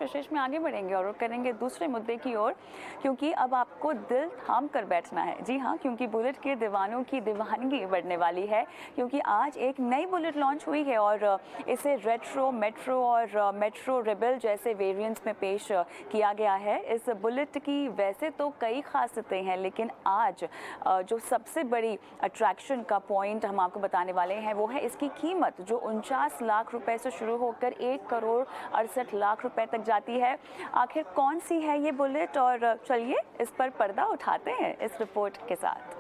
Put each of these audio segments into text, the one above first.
विशेष में आगे बढ़ेंगे और करेंगे दूसरे मुद्दे की ओर, क्योंकि अब आपको दिल थाम कर बैठना है। जी हाँ, क्योंकि बुलेट के दीवानों की दीवानगी बढ़ने वाली है, क्योंकि आज एक नई बुलेट लॉन्च हुई है और इसे रेट्रो, मेट्रो और मेट्रो रेबेल जैसे वेरिएंट्स में पेश किया गया है। इस बुलेट की वैसे तो कई खासियतें हैं, लेकिन आज जो सबसे बड़ी अट्रैक्शन का पॉइंट हम आपको बताने वाले हैं वो है इसकी कीमत, जो 49 लाख रुपए से शुरू होकर 1,68,00,000 रुपए तक जाती है। आखिर कौन सी है ये बुलेट, और चलिए इस पर पर्दा उठाते हैं इस रिपोर्ट के साथ।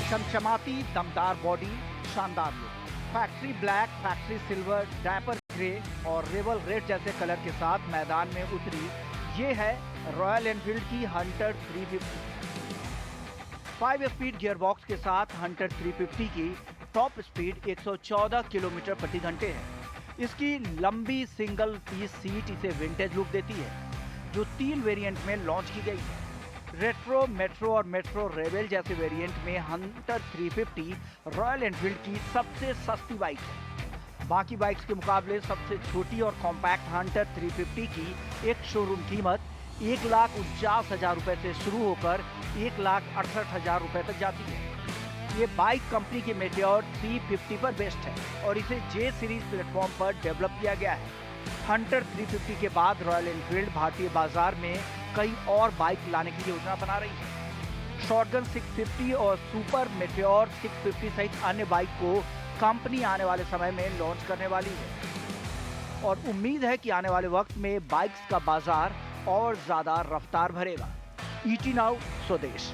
चमचमाती दमदार बॉडी, शानदार look, factory black, factory silver, diaper grey और रेवल रेड जैसे कलर के साथ मैदान में उतरी ये है रॉयल एनफील्ड की हंटर 350। 5 स्पीड गियरबॉक्स के साथ हंटर 350 की टॉप स्पीड 114 किलोमीटर प्रति घंटे है। इसकी लंबी सिंगल पीस सीट इसे विंटेज लुक देती है, जो 3 वेरिएंट में लॉन्च की गई है। रेट्रो, मेट्रो और मेट्रो रेबेल जैसे वेरिएंट में हंटर 350 रॉयल एनफील्ड की सबसे सस्ती बाइक है। बाकी बाइक्स के मुकाबले सबसे छोटी और कॉम्पैक्ट हंटर 350 की एक शोरूम कीमत 1,49,000 रुपए से शुरू होकर 1,68,000 रुपए तक जाती है। ये बाइक कंपनी के मेटियोर 350 पर बेस्ड है और इसे जे सीरीज प्लेटफॉर्म पर डेवलप किया गया है। हंटर 350 के बाद रॉयल एनफील्ड भारतीय बाजार में कई और बाइक लाने की योजना बना रही है। शॉटगन 650 और सुपर मेटियोर 650 सहित अन्य बाइक को कंपनी आने वाले समय में लॉन्च करने वाली है और उम्मीद है कि आने वाले वक्त में बाइक्स का बाजार और ज्यादा रफ्तार भरेगा। ईटी नाउ स्वदेश।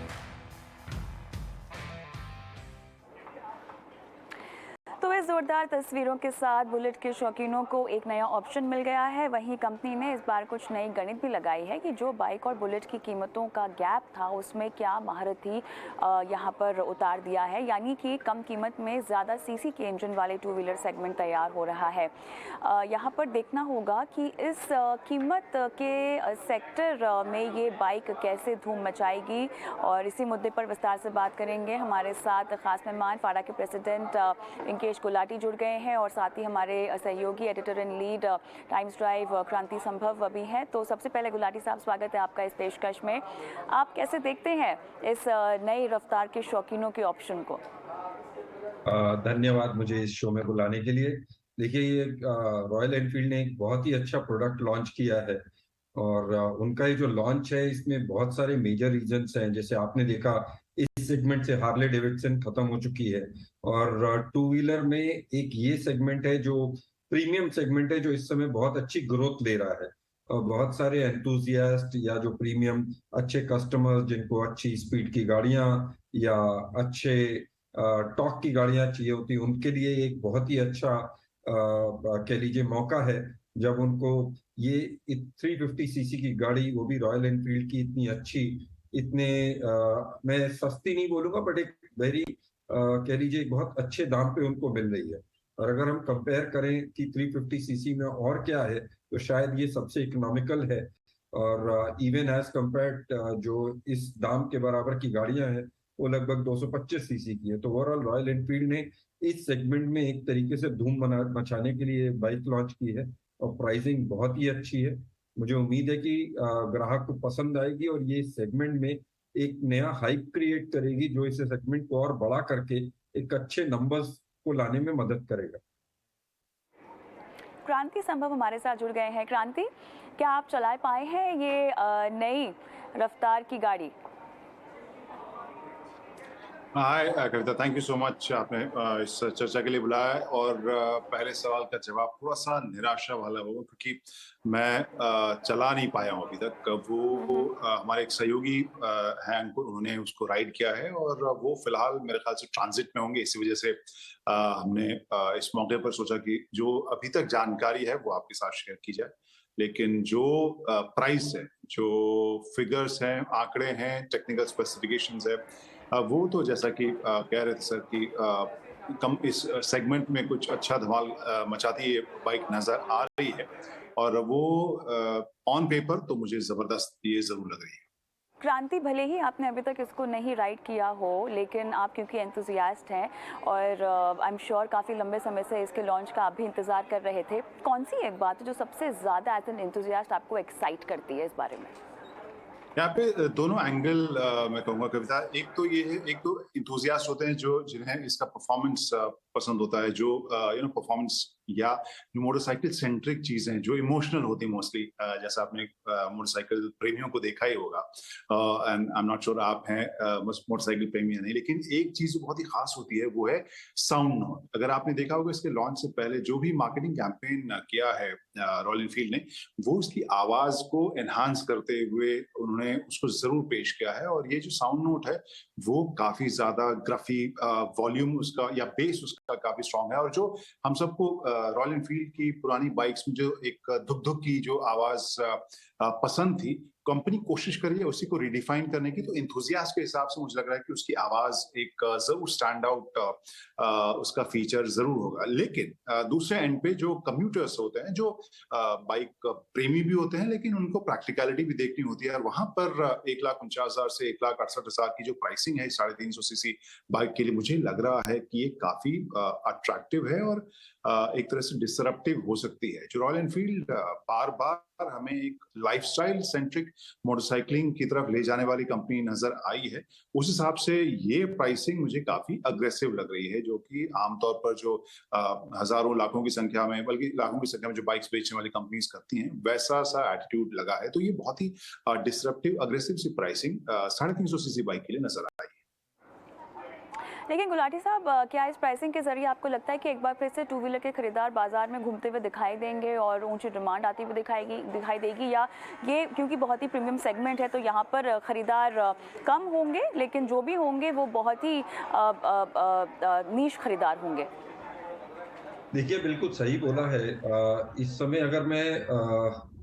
तो इस जोरदार तस्वीरों के साथ बुलेट के शौकीनों को एक नया ऑप्शन मिल गया है। वहीं कंपनी ने इस बार कुछ नई गणित भी लगाई है कि जो बाइक और बुलेट की कीमतों का गैप था उसमें क्या महारत ही यहाँ पर उतार दिया है, यानी कि कम कीमत में ज़्यादा सीसी के इंजन वाले 2 व्हीलर सेगमेंट तैयार हो रहा है। यहाँ पर देखना होगा कि इस कीमत के सेक्टर में ये बाइक कैसे धूम मचाएगी, और इसी मुद्दे पर विस्तार से बात करेंगे। हमारे साथ खास मेहमान फाड़ा के प्रेसिडेंट इंकेश गुलाटी जुड़ गए हैं और साथ ही हमारे सहयोगी editor in lead times drive क्रांति संभव भी हैं। तो सबसे पहले गुलाटी साहब, स्वागत है आपका इस पेशकश में। आप कैसे देखते हैं इस नई रफ्तार के शौकीनों के ऑप्शन को? धन्यवाद मुझे इस शो में बुलाने के लिए। देखिए, ये रॉयल एनफील्ड ने एक बहुत ही अच्छा प्रोडक्ट लॉन्च किया है और उनका ये जो लॉन्च है इसमें बहुत सारे मेजर रीजंस हैं। जैसे आपने देखा, इस सेगमेंट से हार्ले डेविडसन खत्म हो चुकी है और 2 व्हीलर में एक ये सेगमेंट है जो प्रीमियम सेगमेंट है, जो इस समय बहुत अच्छी ग्रोथ ले रहा है। और बहुत सारे एंथुजियास्ट या जो प्रीमियम अच्छे कस्टमर्स जिनको अच्छी स्पीड की गाड़ियां या अच्छे टॉर्क की गाड़ियां चाहिए होती, उनके लिए एक बहुत ही अच्छा कह लीजिए मौका है, जब उनको ये 350 सीसी की गाड़ी, वो भी रॉयल एनफील्ड की, इतनी अच्छी, इतने मैं सस्ती नहीं बोलूंगा बट एक वेरी कह लीजिए बहुत अच्छे दाम पे उनको मिल रही है। और अगर हम कंपेयर करें कि 350 सीसी में और क्या है, तो शायद ये सबसे इकोनॉमिकल है। और इवन एज कंपेयर्ड जो इस दाम के बराबर की गाड़ियां हैं वो लगभग 225 सीसी की है। तो ओवरऑल रॉयल एनफील्ड ने इस सेगमेंट में एक तरीके से धूम मचाने के लिए बाइक लॉन्च की है और प्राइसिंग बहुत ही अच्छी है। मुझे उम्मीद है कि ग्राहक को पसंद आएगी और ये सेगमेंट में एक नया हाइप क्रिएट करेगी, जो इस सेगमेंट को और बड़ा करके एक अच्छे नंबर्स को लाने में मदद करेगा। क्रांति संभव हमारे साथ जुड़ गए हैं। क्रांति, क्या आप चला पाए हैं ये नई रफ्तार की गाड़ी? हाय कविता, थैंक यू सो मच, आपने इस चर्चा के लिए बुलाया है। और पहले सवाल का जवाब थोड़ा सा निराशा वाला होगा, क्योंकि मैं चला नहीं पाया हूँ अभी तक। वो हमारे एक सहयोगी हैं, उन्होंने उसको राइड किया है और वो फिलहाल मेरे ख्याल से ट्रांजिट में होंगे। इसी वजह से हमने इस मौके पर सोचा कि जो अभी तक जानकारी है वो आपके साथ शेयर की जाए। लेकिन जो प्राइस है, जो फिगर्स हैं, आंकड़े हैं, टेक्निकल स्पेसिफिकेशंस है, वो तो जैसा कि कह रहे थे सर कि कम इस सेगमेंट में कुछ अच्छा धमाल मचाती है बाइक नजर आ रही है। और वो ऑन पेपर तो मुझे जबरदस्त ये जरूर लग रही है। क्रांति, भले ही आपने अभी तक इसको नहीं राइड किया हो, लेकिन आप क्योंकि एंथुसियास्ट हैं और आई एम श्योर काफ़ी लंबे समय से इसके लॉन्च का आप भी इंतज़ार कर रहे थे, कौन सी एक बात है जो सबसे ज़्यादा एज एन एंथुसियास्ट आपको एक्साइट करती है इस बारे में? यहाँ पे दोनों एंगल मैं कहूँगा कविता। एक तो ये है, एक तो इंथुजियास्ट होते हैं जो जिन्हें इसका परफॉर्मेंस पसंद होता है, जो परफॉर्मेंस या मोटरसाइकिल सेंट्रिक चीजें जो इमोशनल होती है मोस्टली, जैसा आपने मोटरसाइकिल प्रेमियों को देखा ही होगा, and I am not sure आप हैं मोटरसाइकिल प्रेमी या नहीं, लेकिन एक चीज जो बहुत ही खास होती है वो है साउंड नॉट। अगर आपने देखा होगा इसके लॉन्च से पहले जो भी मार्केटिंग कैंपेन किया है रॉयल एनफील्ड ने, वो उसकी आवाज को एनहांस करते हुए उन्होंने उसको जरूर पेश किया है। और ये जो साउंड नोट है वो काफी ज्यादा ग्रफी, वॉल्यूम उसका या बेस उसका काफी स्ट्रांग है। और जो हम सबको रॉयल एनफील्ड की पुरानी बाइक्स में जो एक धुक धुक की जो आवाज पसंद थी, कंपनी कोशिश कर रही है उसी को रिडिफाइन करने की। तो इंथुजियास्ट के हिसाब से मुझे लग रहा है कि उसकी आवाज एक जरूर स्टैंड आउट उसका फीचर जरूर होगा। लेकिन दूसरे एंड पे जो कम्यूटर्स होते हैं, जो बाइक प्रेमी भी होते हैं, लेकिन उनको प्रैक्टिकलिटी भी देखनी होती है। और वहां पर 1,49,000 से 1,68,000 की जो प्राइसिंग है 350 सीसी बाइक के लिए, मुझे लग रहा है कि ये काफी अट्रैक्टिव है और एक तरह से डिसरप्टिव हो सकती है। जो रॉयल एनफील्ड बार बार हमें एक लाइफस्टाइल सेंट्रिक मोटरसाइकिलिंग की तरफ ले जाने वाली कंपनी नजर आई है, उस हिसाब से ये प्राइसिंग मुझे काफी अग्रेसिव लग रही है, जो कि आमतौर पर जो हजारों लाखों की संख्या में, बल्कि लाखों की संख्या में जो बाइक्स बेचने वाली कंपनीज करती हैं, वैसा सा एटीट्यूड लगा है। तो ये बहुत ही डिसरप्टिव अग्रेसिव सी प्राइसिंग 350 सीसी बाइक के लिए नजर आई है। लेकिन गुलाटी साहब, क्या इस प्राइसिंग के जरिए आपको लगता है कि एक बार फिर से टू व्हीलर के खरीदार बाजार में घूमते हुए दिखाई देंगे और ऊंची डिमांड आती हुई दिखाई देगी, या ये क्योंकि बहुत ही प्रीमियम सेगमेंट है तो यहाँ पर खरीदार कम होंगे, लेकिन जो भी होंगे वो बहुत ही नीश खरीदार होंगे? देखिए, बिल्कुल सही बोला है। इस समय अगर मैं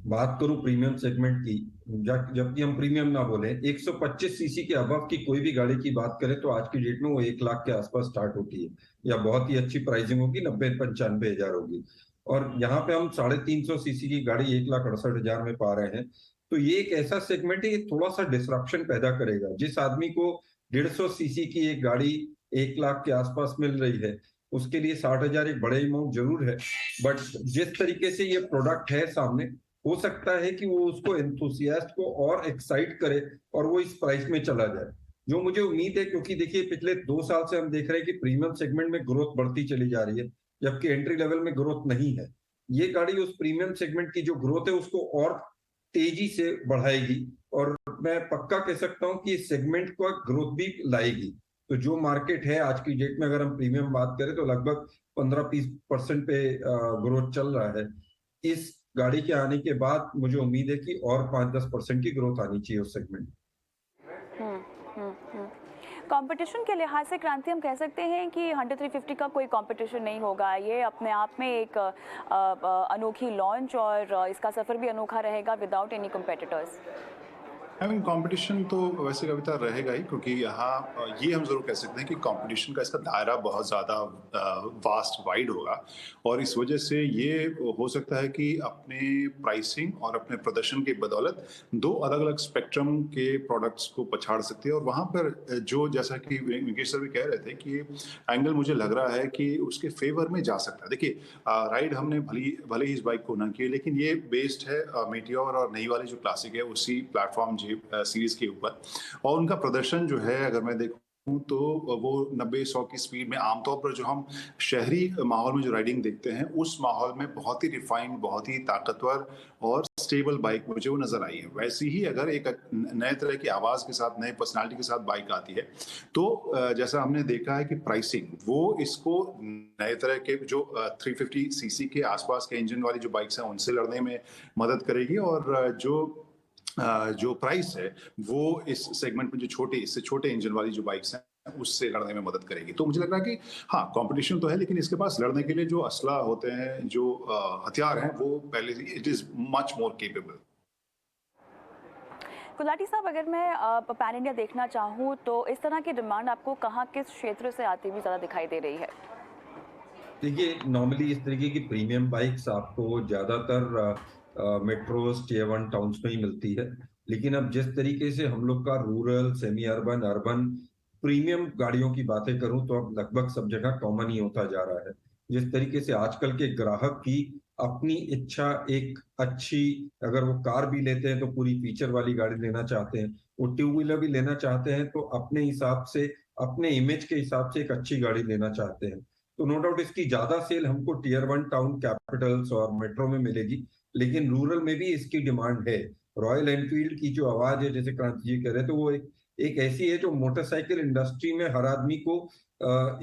बात करूं प्रीमियम सेगमेंट की, जबकि हम प्रीमियम ना बोले, 125 सीसी के अबव की कोई भी गाड़ी की बात करें तो आज की डेट में वो 1 लाख के आसपास स्टार्ट होती है, या बहुत ही अच्छी प्राइसिंग होगी 90-95 हजार होगी। और यहाँ पे हम 350 सीसी की गाड़ी 1,68,000 में पा रहे हैं। तो ये एक ऐसा सेगमेंट है, ये थोड़ा सा डिसरप्शन पैदा करेगा। जिस आदमी को 150 सीसी की एक गाड़ी 1 लाख के आसपास मिल रही है, उसके लिए 60,000 एक बड़े अमाउंट जरूर है। बट जिस तरीके से ये प्रोडक्ट है सामने, हो सकता है कि वो उसको एंथुसियास्ट को और एक्साइट करे और वो इस प्राइस में चला जाए, जो मुझे उम्मीद है। क्योंकि देखिए, पिछले 2 साल से हम देख रहे हैं कि प्रीमियम सेगमेंट में ग्रोथ बढ़ती चली जा रही है, जबकि एंट्री लेवल में ग्रोथ नहीं है। ये गाड़ी उस प्रीमियम सेगमेंट की जो ग्रोथ है उसको और तेजी से बढ़ाएगी, और मैं पक्का कह सकता हूं कि इस सेगमेंट को ग्रोथ भी लाएगी। तो जो मार्केट है आज की डेट में, अगर हम प्रीमियम बात करें तो लगभग 15-20% पे ग्रोथ चल रहा है। इस गाड़ी के आने के बाद मुझे उम्मीद है कि और 5-10% की ग्रोथ आनी चाहिए उस सेगमेंट में। कंपटीशन के लिहाज से क्रांति, हम कह सकते हैं कि 100-350 का कोई कंपटीशन नहीं होगा। ये अपने आप में एक अनोखी लॉन्च और इसका सफर भी अनोखा रहेगा विदाउट एनी कॉम्पिटिटर्स। कंपटीशन तो वैसे कविता रहेगा ही, क्योंकि यहाँ ये हम जरूर कह सकते हैं कि कंपटीशन का इसका दायरा बहुत ज़्यादा वास्ट वाइड होगा। और इस वजह से ये हो सकता है कि अपने प्राइसिंग और अपने प्रदर्शन के बदौलत 2 अलग अलग स्पेक्ट्रम के प्रोडक्ट्स को पछाड़ सकती है। और वहाँ पर जो, जैसा कि विकेश सर भी कह रहे थे, कि एंगल मुझे लग रहा है कि उसके फेवर में जा सकता है। देखिए, राइड हमने भले ही इस बाइक को ना की, लेकिन ये बेस्ड है मीटियोर और नई वाली जो क्लासिक है उसी प्लेटफॉर्म सीरीज के ऊपर। और उनका प्रदर्शन जो है, अगर मैं देखूं तो वो 90-100 की स्पीड में, आमतौर पर जो हम शहरी माहौल में जो राइडिंग देखते हैं, उस माहौल में बहुत ही रिफाइंड, बहुत ही ताकतवर और स्टेबल बाइक मुझे वो नजर आई है। वैसी ही अगर एक नए तरह की आवाज के साथ, नए पर्सनालिटी के साथ बाइक आती है, तो जैसा हमने देखा है कि प्राइसिंग वो इसको नए तरह के जो 350 सीसी के आसपास के इंजन वाली जो बाइक्स हैं उनसे लड़ने में मदद करेगी। और जो प्राइस है वो इस सेगमेंट में जो इससे छोटे इंजन वाली जो बाइक्स हैं उससे लड़ने में मदद करेगी। तो मुझे लग रहा है कि हाँ, कंपटीशन तो है, लेकिन इसके पास लड़ने के लिए जो असला होते हैं, जो हथियार हैं, वो पहले it is much more capable. Gulati साहब, अगर मैं पैन इंडिया देखना चाहूँ तो इस तरह की डिमांड आपको कहाँ, किस क्षेत्र से आती हुई ज़्यादा दिखाई दे रही है? देखिए, नॉर्मली इस तरीके की प्रीमियम बाइक्स आपको ज्यादातर मेट्रोज टियर 1 टाउन्स में ही मिलती है। लेकिन अब जिस तरीके से हम लोग का rural, semi urban, urban premium गाड़ियों की बातें करूं तो अब लगभग सब जगह कॉमन ही होता जा रहा है। जिस तरीके से आजकल के ग्राहक की अपनी इच्छा एक अच्छी, अगर वो कार भी लेते हैं तो पूरी फीचर वाली गाड़ी लेना चाहते हैं, वो टू व्हीलर भी लेना चाहते हैं तो अपने हिसाब से, अपने इमेज के हिसाब से एक अच्छी गाड़ी लेना चाहते हैं। तो नो डाउट इसकी ज्यादा सेल हमको टियर 1 टाउन कैपिटल्स और मेट्रो में मिलेगी, लेकिन रूरल में भी इसकी डिमांड है। रॉयल एनफील्ड की जो आवाज है, जैसे क्रांति जी कह रहे, तो वो एक ऐसी है जो मोटरसाइकिल इंडस्ट्री में हर आदमी को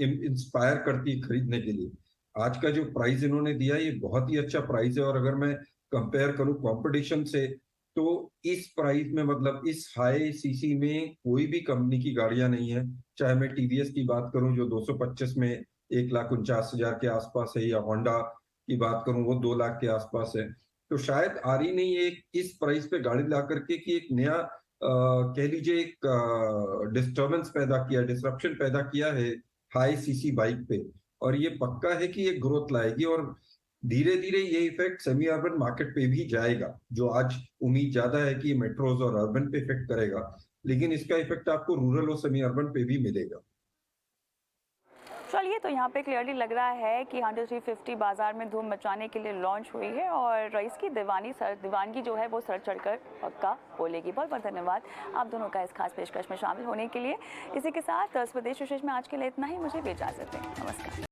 इंस्पायर करती है खरीदने के लिए। आज का जो प्राइस इन्होंने दिया ये बहुत ही अच्छा प्राइस है, और अगर मैं कंपेयर करूं कंपटीशन से, तो इस प्राइस में, मतलब इस हाई सीसी में कोई भी कंपनी की गाड़ियां नहीं है। चाहे मैं टीवीएस की बात करूं जो 225 में 1,49,000 के आसपास है, या होंडा की बात करूं वो 2 लाख के आसपास है। तो शायद आ रही नहीं है इस प्राइस पे गाड़ी ला करके कि एक नया कह लीजिए एक डिस्टर्बेंस पैदा किया, डिसरप्शन पैदा किया है हाई सीसी बाइक पे। और ये पक्का है कि ये ग्रोथ लाएगी, और धीरे धीरे ये इफेक्ट सेमी अर्बन मार्केट पे भी जाएगा। जो आज उम्मीद ज्यादा है कि मेट्रोज और अर्बन पे इफेक्ट करेगा, लेकिन इसका इफेक्ट आपको रूरल और सेमी अर्बन पे भी मिलेगा। चलिए, तो यहाँ पे क्लियरली लग रहा है कि हंटर 350 बाजार में धूम मचाने के लिए लॉन्च हुई है और इसकी दीवानगी जो है वो सर चढ़कर पक्का बोलेगी। बहुत बहुत धन्यवाद आप दोनों का इस खास पेशकश में शामिल होने के लिए। इसी के साथ स्वदेश विशेष में आज के लिए इतना ही। मुझे भी इजाजत दें। नमस्कार।